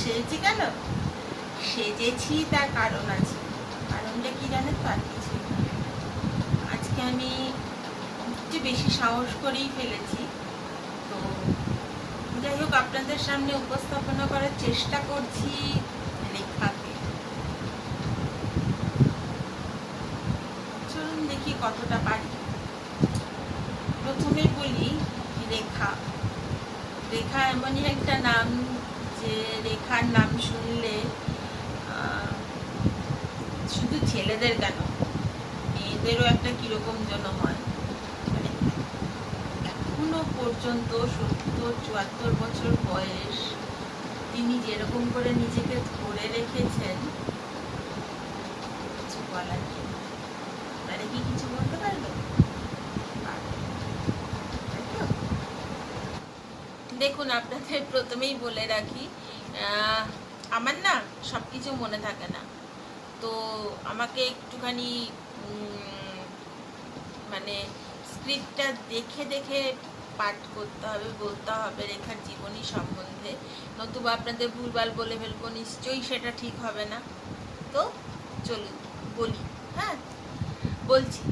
সেজেছি কেন? সেজেছি তার কারণ আছে। কারণটা কি জানেন তো? আর কিছু না। আজকে আমি একটু বেশি সাহস করেই ফেলেছি। তো যাই হোক, আপনাদের সামনে উপস্থাপনা করার চেষ্টা করছি রেখাকে। চলুন দেখি কতটা পারি। প্রথমে বলি রেখা। রেখা এমনই একটা নাম যে রেখার নাম শুনলে শুধু ছেলেদের কেন, মেয়েদেরও একটা কিরকম যেন হয়। মানে এখনো পর্যন্ত ৭০-৭৪ বছর বয়স, তিনি যেরকম করে নিজেকে ধরে রেখেছেন, কিছু বলার নেই। আপনারা কি কিছু বলতে পারবেন? দেখুন, আপনাদের প্রথমেই বলে রাখি, আমার না সব কিছু মনে থাকে না। তো আমাকে একটুখানি মানে স্ক্রিপ্টটা দেখে দেখে পাঠ করতে হবে, বলতে হবে রেখার জীবনী সম্বন্ধে, নতুবা আপনাদের ভুলভাল বলে ফেলবো, নিশ্চয়ই সেটা ঠিক হবে না। তো চলুন বলি। হ্যাঁ, বলছি।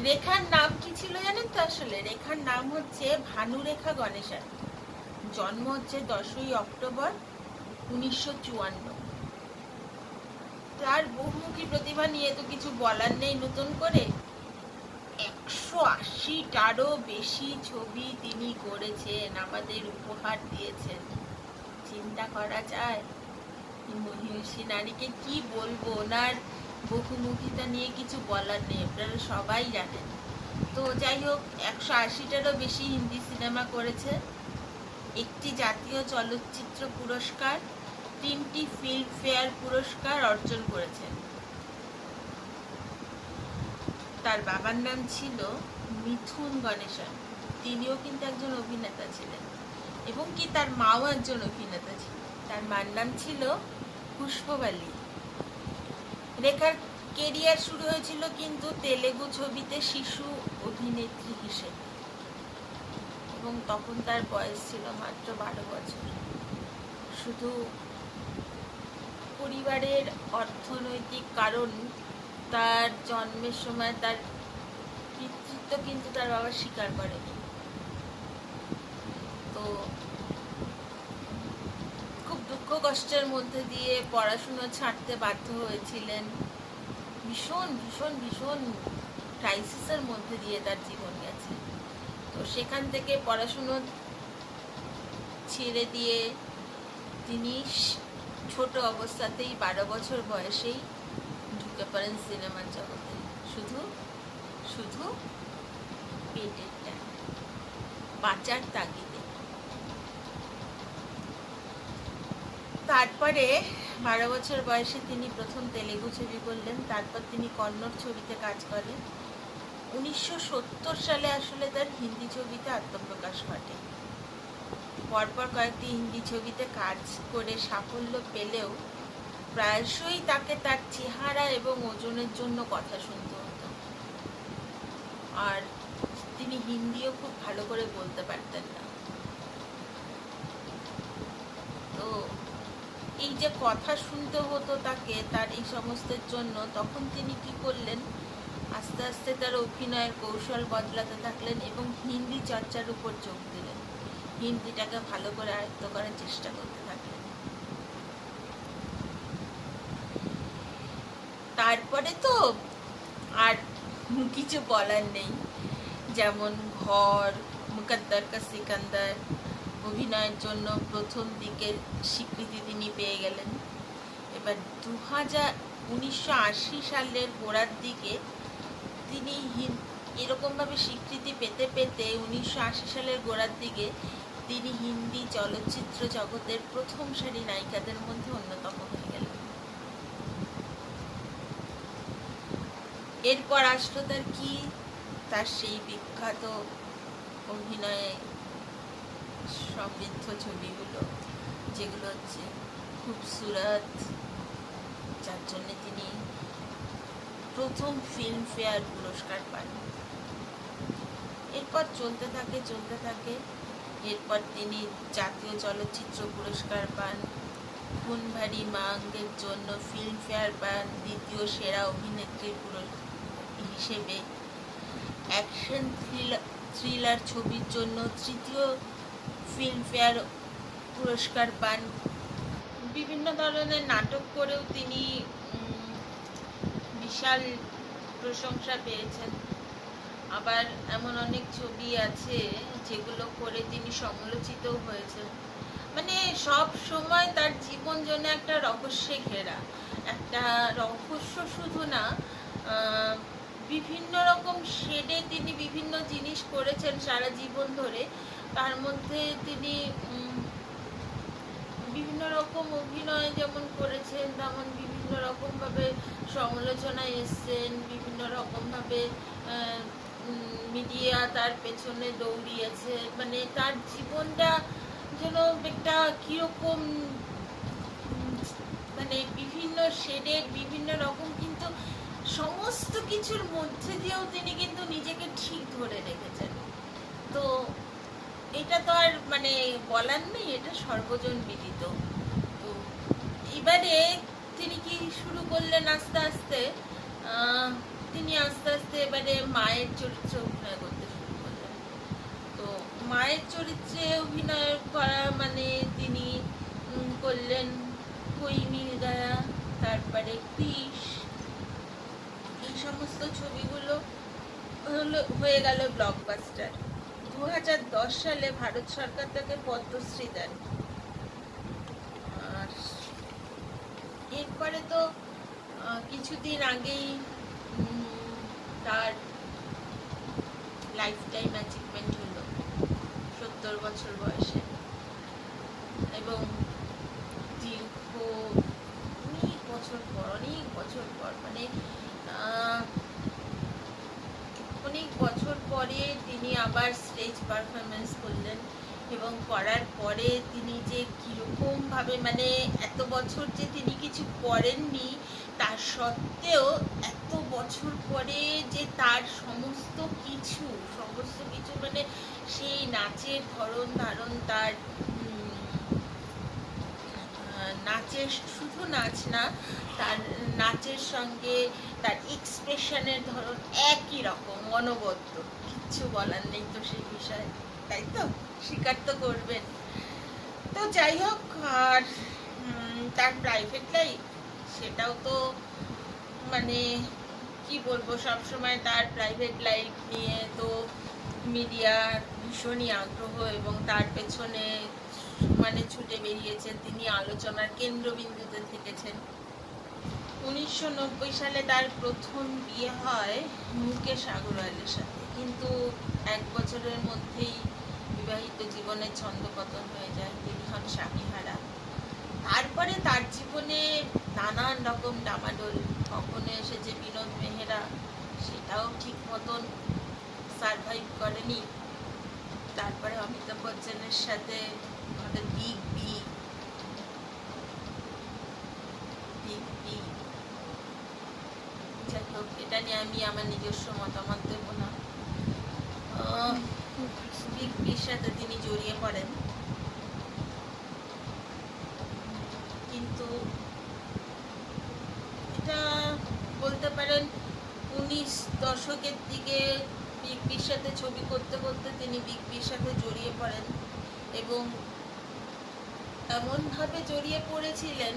রেখার নাম কি ছিল জানেন তো? আসলে রেখার নাম হচ্ছে ভানুরেখা গণেশন। জন্ম হচ্ছে 10ই অক্টোবর 1954। তার বহুমুখী প্রতিভা নিয়ে তো কিছু বলার নেই নতুন করে। 180টারও বেশি ছবি তিনি করেছেন, আমাদের উপহার দিয়েছেন। চিন্তা করা যায়? মহিষী নারীকে কি বলবো, ওনার বহুমুখিতা নিয়ে কিছু বলার নেই, আপনারা সবাই জানেন। তো যাই হোক, 180টারও বেশি হিন্দি সিনেমা করেছে, একটি জাতীয় চলচ্চিত্র পুরস্কার, 3টি ফিল্মফেয়ার পুরস্কার অর্জন করেছেন। তার বাবার নাম ছিল মিথুন গণেশন, তিনিও কিন্তু একজন অভিনেতা ছিলেন, এবং কি তার মাও একজন অভিনেতা ছিল। তার মার নাম ছিল পুষ্পবালী। রেখার কেরিয়ার শুরু হয়েছিল কিন্তু তেলেগু ছবিতে শিশু অভিনেত্রী হিসেবে, এবং তখন তার বয়স ছিল মাত্র 12 বছর। শুধু পরিবারের অর্থনৈতিক কারণ, তার জন্মের সময় তার পিতৃত্ব কিন্তু তার বাবা স্বীকার করেনি। তো খুব দুঃখ কষ্টের মধ্যে দিয়ে পড়াশুনো ছাড়তে বাধ্য হয়েছিলেন। ভীষণ ভীষণ ভীষণ ক্রাইসিসের মধ্যে দিয়ে তার জীবন গেছে। তো সেখান থেকে পড়াশুনো ছেড়ে দিয়ে তিনি ছোট অবস্থাতেই 12 বছর বয়সেই ঢুকে পড়েন সিনেমার জগতে, শুধু শুধু পেটের টানে, বাঁচার তাগিদে। তারপরে 12 বছর বয়সে তিনি প্রথম তেলেগু ছবি করলেন, তারপর তিনি কন্নড় ছবিতে কাজ করেন। 1970 সালে আসলে তার হিন্দি ছবিতে আত্মপ্রকাশ ঘটে। পরপর কয়েকটি হিন্দি ছবিতে কাজ করে সাফল্য পেলেও প্রায়শই তাকে তার চেহারা এবং ওজনের জন্য কথা শুনতে হতো। আর তিনি হিন্দিও খুব ভালো করে বলতে পারতেন না। তো এই যে কথা শুনতে হতো তাকে, তার এই সমস্তের জন্য, তখন তিনি কি করলেন, আস্তে আস্তে তার অভিনয়ের কৌশল বদলাতে থাকলেন এবং হিন্দি চর্চার উপর যোগ দিলেন, হিন্দিটাকে ভালো করে আয়ত্ত করার চেষ্টা করতে থাকলেন। তারপরে তো আর কিছু বলার নেই, যেমন ঘর, মুকদ্দর কা সিকান্দার, অভিনয়ের জন্য প্রথম দিকের স্বীকৃতি তিনি পেয়ে গেলেন। এবার 1980 সালের গোড়ার দিকে তিনি এরকমভাবে স্বীকৃতি পেতে পেতে 1980 সালের গোড়ার দিকে তিনি হিন্দি চলচ্চিত্র জগতের প্রথম সারি নায়িকাদের মধ্যে অন্যতম হয়ে গেলেন। এরপর আসলো তার কি, তার সেই বিখ্যাত অভিনয়ে সমৃদ্ধ ছবিগুলো, যেগুলো হচ্ছে খুবসুরত, যার জন্য তিনি প্রথম ফিল্মফেয়ার পুরস্কার পান। এরপর চলতে থাকে, এরপর তিনি জাতীয় চলচ্চিত্র পুরস্কার পান, খুন ভারী মাঙ্গের জন্য ফিল্মফেয়ার পান দ্বিতীয় সেরা অভিনেত্রীর হিসেবে, অ্যাকশন থ্রিলার ছবির জন্য তৃতীয় ফিল্মফেয়ার পুরস্কার পান। বিভিন্ন ধরনের নাটক করেও তিনি বিশাল প্রশংসা পেয়েছেন। আবার এমন অনেক ছবি আছে যেগুলো করে তিনি সমালোচিতও হয়েছেন। মানে সব সময় তার জীবন যেন একটা রহস্যে ঘেরা, একটা রহস্য শুধু না, বিভিন্ন রকম শেডে তিনি বিভিন্ন জিনিস করেছেন সারা জীবন ধরে। তার মধ্যে তিনি বিভিন্ন রকম অভিনয় যেমন করেছেন, তেমন বিভিন্ন রকমভাবে সমালোচনায় এসছেন, বিভিন্ন রকমভাবে মিডিয়া তার পেছনে দৌড়িয়েছে। মানে তার জীবনটা যেন একটা কীরকম, মানে বিভিন্ন শেডের বিভিন্ন রকম, কিন্তু সমস্ত কিছুর মধ্যে দিয়েও তিনি কিন্তু নিজেকে ঠিক ধরে রেখেছেন। তো এটা তো আর মানে বলার নেই, এটা সর্বজন বিদিত। তো এবারে তিনি কি শুরু করলেন আস্তে আস্তে, তিনি আস্তে আস্তে এবারে মায়ের চরিত্রে অভিনয় করতে শুরু করলেন। তো মায়ের চরিত্রে অভিনয় করা মানে তিনি করলেন কোই মিল গায়া, তারপরে ক্রিশ, এই সমস্ত ছবিগুলো হয়ে গেল ব্লকবাস্টার। 2010 সালে ভারত সরকার তাকে পদ্মশ্রী দেন। আর এরপরে তো কিছুদিন আগেই তার লাইফ টাইম অ্যাচিভমেন্ট হলো 70 বছর বয়সে, এবং দীর্ঘ অনেক বছর পর মানে অনেক বছর পরে তিনি আবার স্টেজ পারফরমেন্স করলেন, এবং করার পরে তিনি যে কীরকমভাবে, মানে এত বছর যে তিনি কিছু করেননি তার সত্ত্বেও এত বছর পরে যে তার সমস্ত কিছু মানে সেই নাচের ধরন ধারণ, তার নাচের শুধু নাচ না, তার নাচের সঙ্গে তার এক্সপ্রেশনের ধরন একই রকম, অনবদ্য, কিচ্ছু বলার নেই তো সেই বিষয়ে, তাই তো স্বীকার তো করবেন। তো যাই হোক, আর তার প্রাইভেট লাইফ, সেটাও তো মানে কি বলবো, সবসময় তার প্রাইভেট লাইফ নিয়ে তো মিডিয়ার ভীষণই আগ্রহ, এবং তার পেছনে মানে ছুটে বেরিয়েছেন, তিনি আলোচনার কেন্দ্রবিন্দুতে থেকেছেন। 1990 সালে তার প্রথম বিয়ে হয় মুকেশ আগরওয়ালের সাথে, কিন্তু 1 বছরের মধ্যেই বিবাহিত জীবনের ছন্দপতন হয়ে যায়, তিনি হন স্বামীহারা। তারপরে তার জীবনে নানান রকম ডামাডোল, কখনো এসেছে বিনোদ মেহরা, সেটাও ঠিক মতন সারভাইভ করেনি। তারপরে অমিতাভ বচ্চনের সাথে আমাদের বিগ বি, যাই হোক, এটা নিয়ে আমি আমার নিজস্ব মতামত দেব না। বিগ বির সাথে তিনি জড়িয়ে পড়েন, কিন্তু এটা বলতে পারেন 19 দশকের দিকে বিগ বির সাথে ছবি করতে করতে তিনি বিগ বির সাথে জড়িয়ে পড়েন, এবং এমনভাবে জড়িয়ে পড়েছিলেন,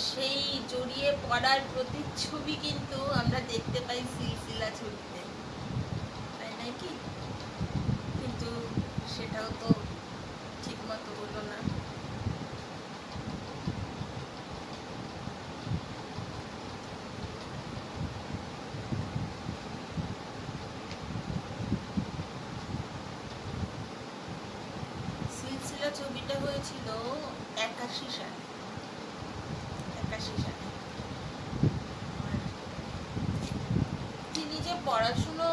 সেই জড়িয়ে পড়ার প্রতিচ্ছবি কিন্তু আমরা দেখতে পাই সিলসিলা ছবিতে, তাই নাকি? কিন্তু সেটাও তো ঠিক মতো হলো না। সিলসিলা ছবিটা হয়েছিল 81 সালে। তিনি যে পড়াশুনো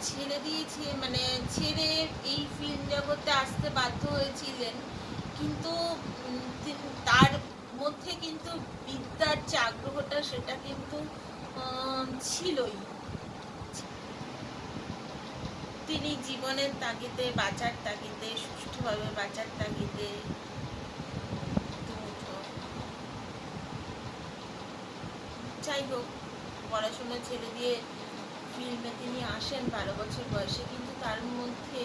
ছেড়ে দিয়েছে, মানে ছেড়ে এই ফিল্ম জগতে আসতে বাধ্য হয়েছিলেন, কিন্তু তার মধ্যে কিন্তু বিদ্যার যে আগ্রহটা, সেটা কিন্তু ছিলই। তিনি জীবনের তাগিদে, বাঁচার তাগিদে, সুষ্ঠুভাবে বাঁচার তাগিদে দুমুঠো, যাই হোক, পড়াশোনা ছেড়ে দিয়ে ফিল্মে তিনি আসেন 12 বছর বয়সে, কিন্তু তার মধ্যে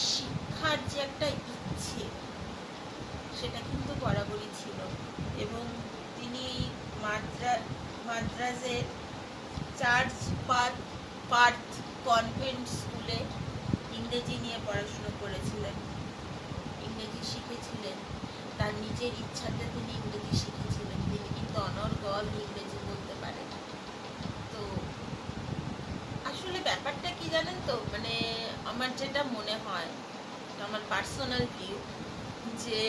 শিক্ষার যে একটা ইচ্ছে সেটা কিন্তু বরাবরই ছিল। এবং তিনি মাদ্রাজের চার্চ পার্থ কনভেন্ট স্কুলে ইংরেজি নিয়ে পড়াশুনো করেছিলেন, ইংরেজি শিখেছিলেন। তার নিজের ইচ্ছাতে তিনি ইংরেজি শিখেছিলেন। তিনি কিন্তু অনর্গল ইংরেজি বলতে পারেন। তো আসলে ব্যাপারটা কি জানেন তো, মানে আমার যেটা মনে হয়, আমার পার্সোনাল ভিউ, যে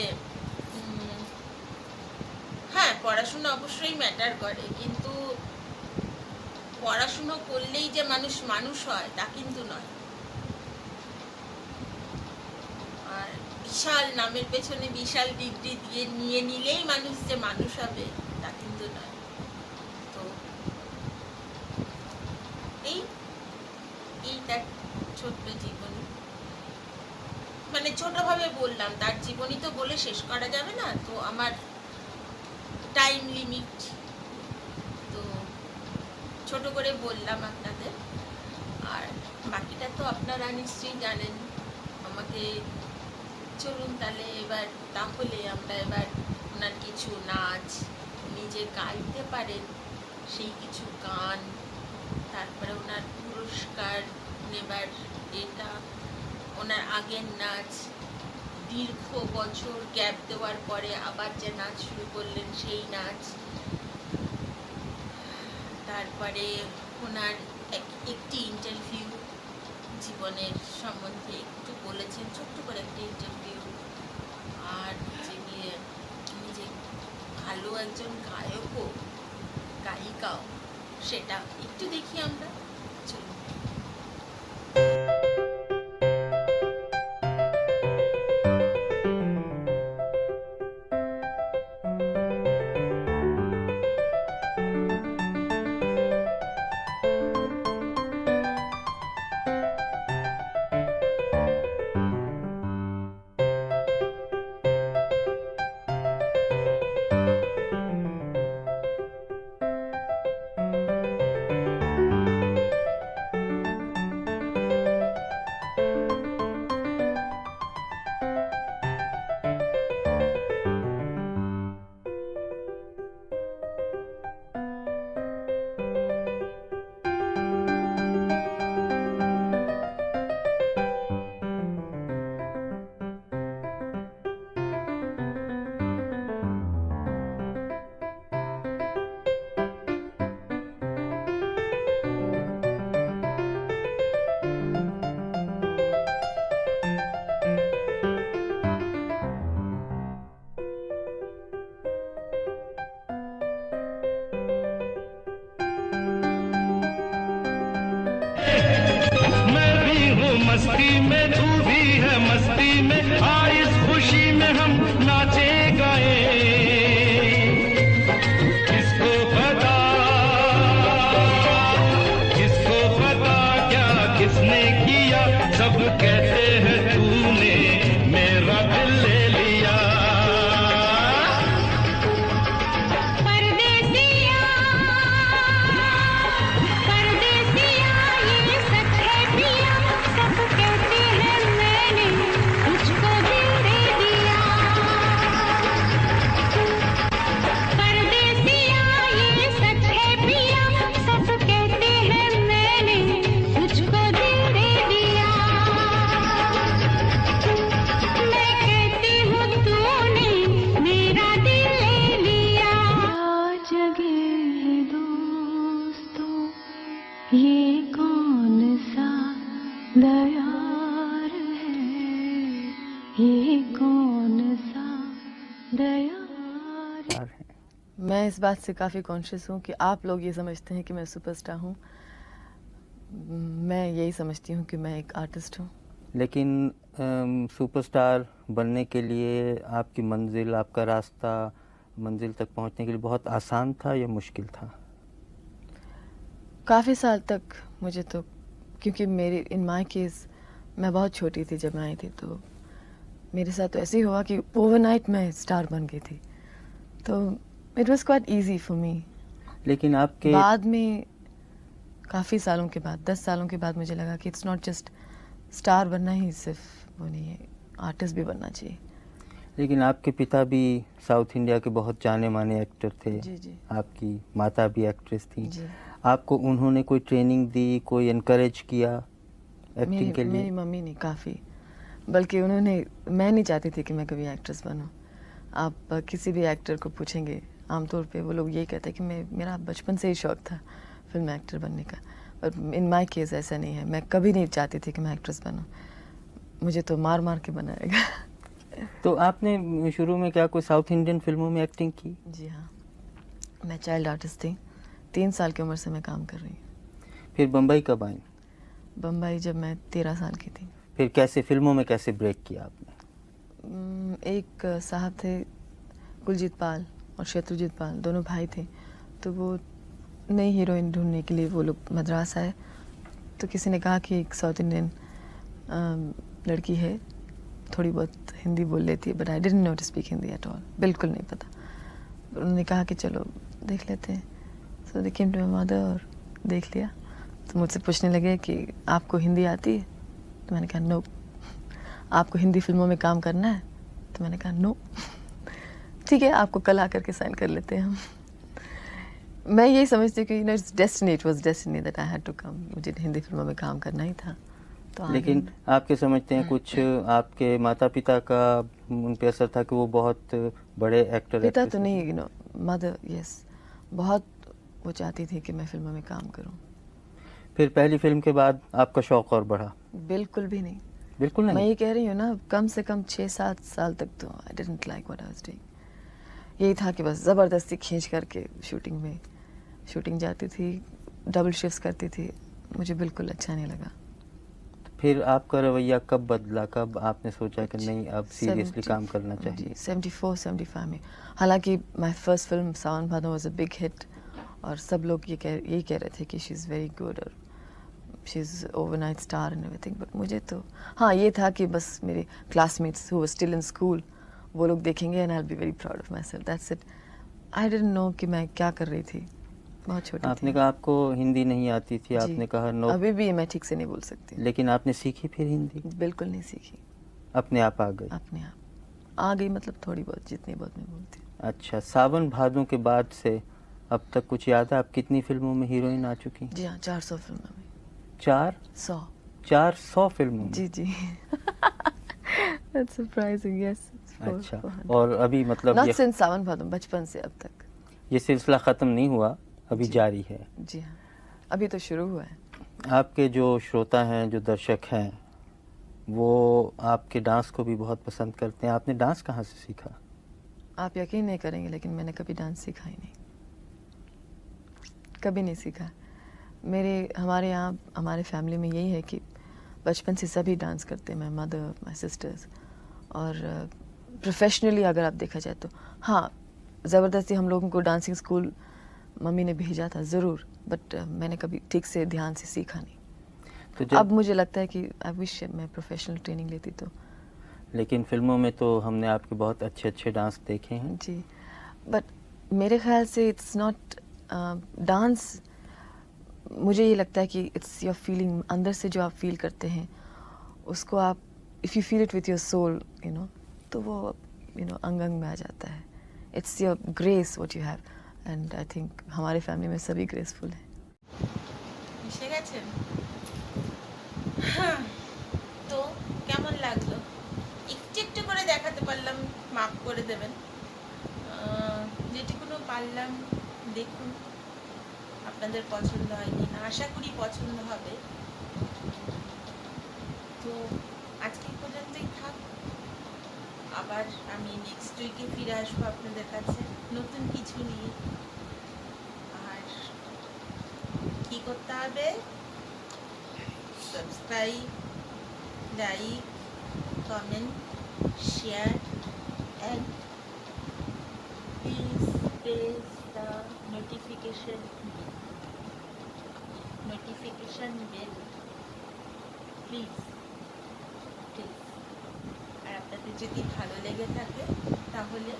হ্যাঁ, পড়াশোনা অবশ্যই ম্যাটার করে, কিন্তু পড়াশুনো করলেই যে মানুষ মানুষ হয় তা কিন্তু নয়। আর বিশাল নামের পেছনে বিশাল ডিগ্রি দিয়ে নিয়ে নিলেই মানুষ যে মানুষ হবে তা কিন্তু নয়। তো এই তার ছোট্ট জীবনী, মানে ছোটভাবে বললাম, তার জীবনী তো বলে শেষ করা যাবে না, তো আমার টাইম লিমিট, তো ছোট করে বললাম আপনাদের। আর বাকিটা তো আপনারা নিশ্চয়ই জানেন। আমাকে চলুন তাহলে আমরা এবার ওনার কিছু নাচ, উনি যে গাইতে পারেন সেই কিছু গান, তারপরে ওনার পুরস্কার নেবার এটা, ওনার আগের নাচ, দীর্ঘ বছর গ্যাপ দেওয়ার পরে আবার যে নাচ শুরু করলেন সেই নাচ, তারপরে ওনার একটি ইন্টারভিউ, জীবনের সম্বন্ধে একটু বলেছেন, ছোট্ট করে একটা ইন্টারভিউ। আর উনি যে ভালো একজন গায়কও, গায়িকাও, সেটা একটু দেখি আমরা। চলুন। मस्ती में तू भी है मस्ती में, आ इस खुशी में हम नाचे गाए। किसको पता क्या किसने किया, सब कहते हैं तूने मेरा दिल ले लिया। ये कौन सा दयार है, ये कौन सा दयार है। मैं इस बात से काफ़ी कॉन्शियस हूँ कि आप लोग ये समझते हैं कि मैं सुपरस्टार हूँ, मैं यही समझती हूँ कि मैं एक आर्टिस्ट हूँ। लेकिन सुपरस्टार बनने के लिए आपकी मंजिल, आपका रास्ता मंजिल तक पहुँचने के लिए बहुत आसान था या मुश्किल था? काफ़ी साल तक मुझे तो, क्योंकि मेरी इन माई केस मैं बहुत छोटी थी जब मैं आई थी, तो मेरे साथ तो ऐसे ही हुआ कि ओवरनाइट मैं स्टार बन गई थी, तो it was quite easy for me. लेकिन आपके बाद में काफ़ी सालों के बाद, 10 सालों के बाद मुझे लगा कि इट्स नॉट जस्ट स्टार बनना ही सिर्फ वो नहीं है, आर्टिस्ट भी बनना चाहिए। लेकिन आपके पिता भी साउथ इंडिया के बहुत जाने माने एक्टर थे। जी जी आपकी माता भी एक्ट्रेस थी। जी। आपको उन्होंने कोई ट्रेनिंग दी, कोई एनकरेज किया एक्टिंग के लिए? मेरी मम्मी ने काफ़ी, बल्कि उन्होंने, मैं नहीं चाहती थी कि मैं कभी एक्ट्रेस बनूं। आप किसी भी एक्टर को पूछेंगे, आमतौर पे वो लोग यही कहते हैं कि मेरा बचपन से ही शौक था फिल्म एक्टर बनने का, पर इन माय केस ऐसा नहीं है। मैं कभी नहीं चाहती थी कि मैं एक्ट्रेस बनूं, मुझे तो मार मार के बनाएगा। तो आपने शुरू में क्या कोई साउथ इंडियन फिल्मों में एक्टिंग की? जी हाँ, मैं चाइल्ड आर्टिस्ट थी, 3 साल की उम्र से मैं काम कर रही हूँ। फिर बम्बई कब आई? बम्बई जब मैं 13 साल की थी। फिर कैसे फिल्मों में कैसे ब्रेक किया आपने? एक साहब थे कुलजीत पाल और शत्रुजीत पाल, दोनों भाई थे, तो वो नई हीरोइन ढूंढने के लिए वो लोग मद्रास आए, तो किसी ने कहा कि एक साउथ इंडियन लड़की है, थोड़ी बहुत हिंदी बोल लेती है, but I didn't know to speak Hindi at all, बिल्कुल नहीं पता। उन्होंने कहा कि चलो देख लेते हैं, सो दे केम टू माय मदर और देख लिया। तो मुझसे पूछने लगे कि आपको हिंदी आती है? तो मैंने कहा नो। आपको हिंदी फिल्मों में काम करना है? तो मैंने कहा नो। ठीक है, आपको कल आकर के साइन कर लेते हैं हम। मैं यही समझती हूँ कि it's destiny, it was destiny that I had to come. मुझे हिंदी फिल्मों में काम करना ही था, तो आ लेकिन गई। आपके समझते हैं कुछ आपके माता पिता का उन पे असर था कि वो बहुत बड़े एक्टर पिता एक्ट्रेस तो थे? नहीं, मदर यस, बहुत वो चाहती थी कि मैं फिल्मों में काम करूं। फिर पहली फिल्म के बाद आपका शौक और बढ़ा? बिल्कुल भी नहीं। बिल्कुल मैं नहीं? ये कह रही हूँ ना, कम से कम 6-7 साल तक तो I didn't like what I was doing. यही था कि बस ज़बरदस्ती खींच करके शूटिंग जाती थी, डबल शिफ्ट्स करती थी, मुझे बिल्कुल अच्छा नहीं लगा। फिर आपका रवैया कब बदला, कब आपने सोचा कि नहीं अब सीरियसली 70 काम करना चाहिए? 74-75 में। हालांकि my first film Sawan Bhado was a big hit, और सब लोग यही कह रहे थे कि शी इज़ वेरी गुड और she is overnight star and everything, but मुझे तो हाँ ये था कि बस मेरे classmates who were still in school वो लोग देखेंगे and I will be very proud of my self, that's it. I didn't no कि मैं क्या कर रही थी, बहुत छोटी आपने थी। कहा आपको हिंदी नहीं आती थी, जी, आपने कहा नो, अभी भी मैं ठीक से नहीं बोल सकती, लेकिन आपने सीखी फिर हिंदी? बिल्कुल नहीं सीखी, अपने आप आ गई? अपने आप आ गई, मतलब थोड़ी बहुत, जितनी बहुत मैं बोलती हूँ। अच्छा, सावन भादों के बाद से अब तक कुछ याद है आप कितनी फिल्मों में हीरोइन आ चुकी? जी हाँ, 400 फिल्मों में। 400 100 फिल्मों में? जी जी। That's surprising, yes. अच्छा, और अभी मतलब Not since सावन भादो, बचपन से अब तक। ये सिलसिला ख़त्म नहीं हुआ, अभी जी। जारी है? जी हाँ, अभी तो शुरू हुआ है। आपके जो श्रोता हैं, जो दर्शक हैं, वो आपके डांस को भी बहुत पसंद करते हैं। आपने डांस कहाँ से सीखा? आप यकीन नहीं करेंगे, लेकिन मैंने कभी डांस सीखा ही नहीं, कभी नहीं सीखा। हमारे यहाँ, हमारे फैमिली में यही है कि बचपन से सभी डांस करते हैं, माय मदर, माय सिस्टर्स, और प्रोफेशनली अगर आप देखा जाए तो हाँ, ज़बरदस्ती हम लोगों को डांसिंग स्कूल मम्मी ने भेजा था ज़रूर, बट मैंने कभी ठीक से ध्यान से सीखा नहीं। तो जब अब मुझे लगता है कि आई विश मैं प्रोफेशनल ट्रेनिंग लेती तो। लेकिन फिल्मों में तो हमने आपके बहुत अच्छे अच्छे डांस देखे हैं। जी, बट मेरे ख्याल से इट्स नॉट डांस, मुझे ये लगता है कि इट्स योर फीलिंग, अंदर से जो आप फील करते हैं उसको आप, if you feel it with your soul, you know, तो वो अंग अंग में आ जाता है। It's your grace what you have, and I think हमारे फैमिली में सभी ग्रेसफुल हैं। এসে গেছেন? তো কেমন লাগলো? একটু একটু করে দেখাতে পারলাম, মাফ করে দেবেন। যেটুকুনো পারলাম দেখুন, আপনাদের পছন্দ হয় কি না, আশা করি পছন্দ হবে। তো আজকে এই পর্যন্তই থাক, আবার আমি নেক্সট উইকে ফিরে আসবো আপনাদের কাছে নতুন কিছু নিয়ে। আর কি করতে হবে? Subscribe, like, comment, share and please press the notification bell, please. যদি ভালো লেগে থাকে তাহলে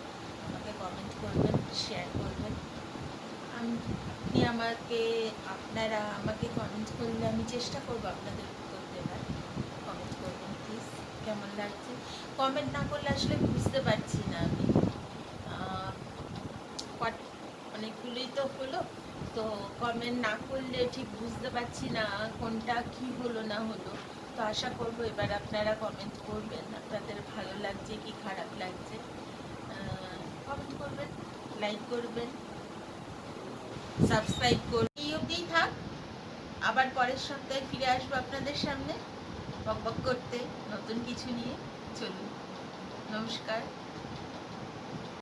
আমাকে কমেন্ট করবেন, শেয়ার করবেন। আপনারা আমাকে কমেন্ট করলে আমি চেষ্টা করবো আপনাদের উত্তর দেওয়ার। কমেন্ট করবেন প্লিজ, কেমন লাগছে। কমেন্ট না করলে আসলে বুঝতে পারছি না আমি, অনেকগুলোই তো হলো, তো কমেন্ট না করলে ঠিক বুঝতে পারছি না কোনটা কি হলো না হলো। তো আশা করবো এবার আপনারা কমেন্ট করবেন, আপনাদের ভালো লাগছে কি খারাপ লাগছে। কমেন্ট করবেন, লাইক করবেন, সাবস্ক্রাইব করবেন। এই অবধিই থাক, আবার পরের সপ্তাহে ফিরে আসবো আপনাদের সামনে বকবক করতে নতুন কিছু নিয়ে। চলুন, নমস্কার।